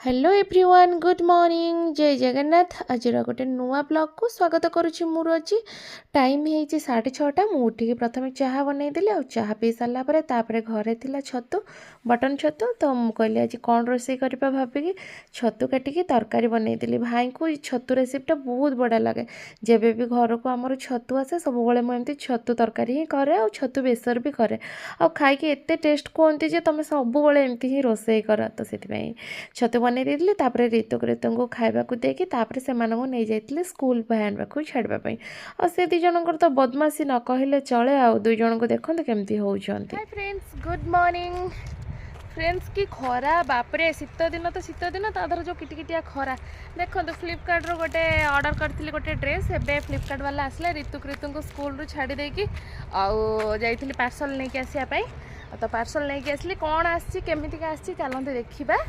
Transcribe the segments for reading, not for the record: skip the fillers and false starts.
Hello everyone good morning जय जगन्नाथ आज गोटे नुआ ब्लॉग को स्वागत करुच्ची मोर आज टाइम है 6:30 मु उठिकी प्रथम चाह बनईदेली आ चाह पी सारापर घरे थिला छतु बटन छतु तो मुझे कहली आज कौन रोसे करवा भाविकी छतु काटिकी तरकारी बनईदेली भाई को छतु रेसिपीटा बहुत बढ़िया लगे जब भी घर को आमर छतु आसे सब एमती छतु तरकारी ही करे आ छतु बेसर भी करे आ खाई एत टेस्ट कहते जे तुम सब एमती ही रोसे कर तो से छतु बनै ଦେଇଥିଲି ତାପରେ ରିତୁକୁ ଖାଇବାକୁ ଦେଇକି ତାପରେ ସେମାନଙ୍କୁ ନେଇ ଯାଇଥିଲି ସ୍କୁଲ ଆଣିବାକୁ ଛାଡ଼ିବା ପାଇଁ ଆଉ ସେ ଦୁଇ ଜଣଙ୍କର ତ ବଦମାସି ନ କହିଲେ ଚଳେ ଆଉ ଦୁଇ ଜଣଙ୍କୁ ଦେଖନ୍ତୁ କେମିତି ହେଉଛନ୍ତି। High friends good morning friends की खरा बापरे शीत दिन तो शीत दिन तादर जो किटिकिटिया खरा देखो फ्लिपकार्ट रो गोटे ऑर्डर करथिली गोटे ड्रेस एबे फ्लिपकार्ट वाला आसले ऋतु को स्कूल रू छाड़ी देकी आउ जाइथिली पार्सल लेके आसिया पई तो पार्सल लेके आसली कौन आसी केमितिका आसी चलते देखिबा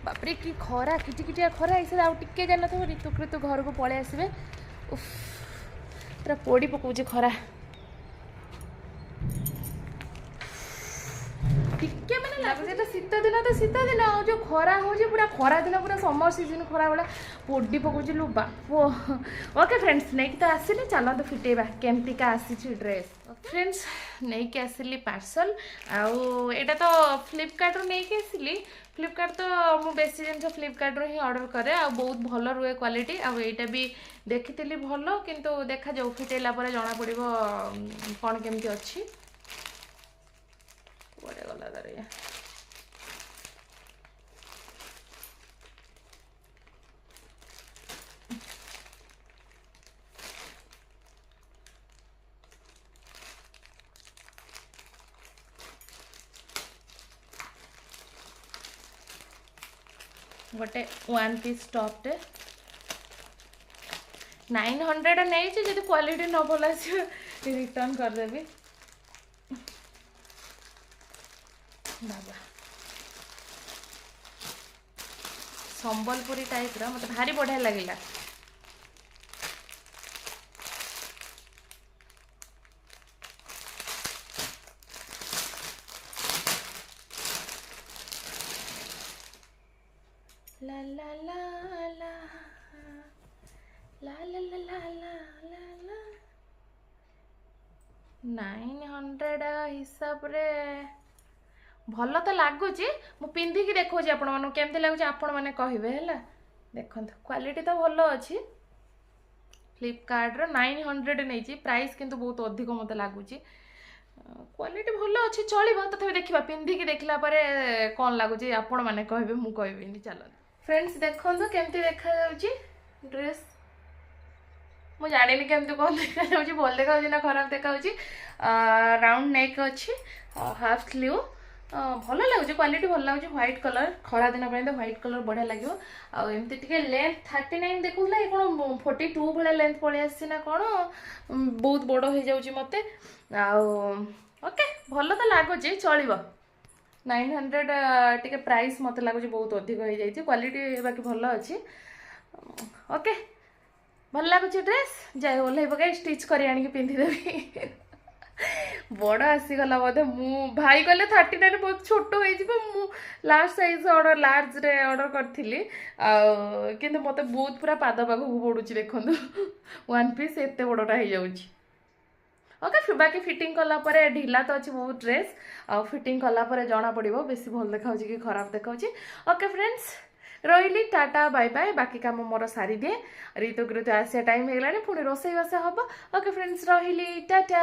बापरे की खरा किटिकिटिया खरा ऐसे आउ टिके जान तो ऋतु घर को पळे आसीबे उफ पूरा पोड़ी पकोजे खरा टिके मैंने लगुच शीत दिन तो शीत दिन जो खरा हो पूरा खरा दिन पूरा समर सीजन खरा वाला पोड़ी पकोजे लु बापो ओके फ्रेंड्स नहीं तो आसिली चलो तो फिटेबा केमतिका आसी ड्रेस फ्रेंड्स नहीं के आसिली पार्सल आउ एटा तो फ्लिपकार्ट रो नहीं के आसिली फ्लिपकार्ट तो मु बेसी जिन फ्लिपकार्ट रो ही ऑर्डर करे आ बहुत भल रुए क्वालिटी आ एटा भी देखी भल किंतु देखा जाऊ फिटेला पर जना पड़िबो कोन केमती अछि बड़े गला दरिया गोटे 1 पीस टॉप 900 नहीं जी क्वालिटी न भल रिटर्न करदेवी बाबा संबलपुरी टाइप रा मतलब भारी बढ़िया लगिला ला ला ला ला ला ला ला ला ला ला 900 हिसाब रे भल तो लगुच मु पिंधिकी देखो आपण मन केमती लगुच आपण मैंने कहे है देखो क्वालिटी तो भल अच्छी फ्लिपकार्ट रो 900 नहीं प्राइस किंतु बहुत अधिक मत लगुच क्वालिटी भल अच्छी चलो तथापि देखा पिंधिकी देखला कौन लगुच आपण मैंने कहे मु कहबी चलो फ्रेंड्स देखो केमती देखा ड्रेस मु जानी केमती कौन देखा भल देखा ना खराब देखा राउंड नेक अच्छी हाफ स्लीव भल लगुच क्वालिटी भल लगुच व्हाइट कलर खरा दिन पे तो व्हाइट कलर बढ़िया लगे आमती टे लेंथ 39 देखुला ये कौन 42 भाया लेंथ पलि आसी कौन बहुत बड़ हो जाऊँगी मत ओके भल तो लगुच चलो 900 टे प्राइस मत लगुच बहुत अधिक हो जाए क्वालिटी बाकी भल अच्छी ओके भल लगुच ड्रेस जाए ओल्ल पकड़ स्टिच कर पिंधिदेवी बड़ आसीगला बोधे मु भाई कहले 39 बहुत छोट हो लास्ट साइज ऑर्डर लार्ज रे ऑर्डर करथिली किंतु मते बहुत पूरा पाद पाखु पड़ुची देखंतु 1 पीस एते बड़टा हो जाउची ओके बाकी फिटिंग कला परे ढिला तो अच्छी बहुत ड्रेस आ फिटिंग कला परे जाना पड़िबो बेसी भल देखा कि खराब देखा ओके फ्रेंड्स रही टाटा बाय बाय बाकी काम मोर सारी दिए ऋतु आसिया टाइम हो गलानी पुणी रोसई बास हम ओके फ्रेंड्स रही टाटा।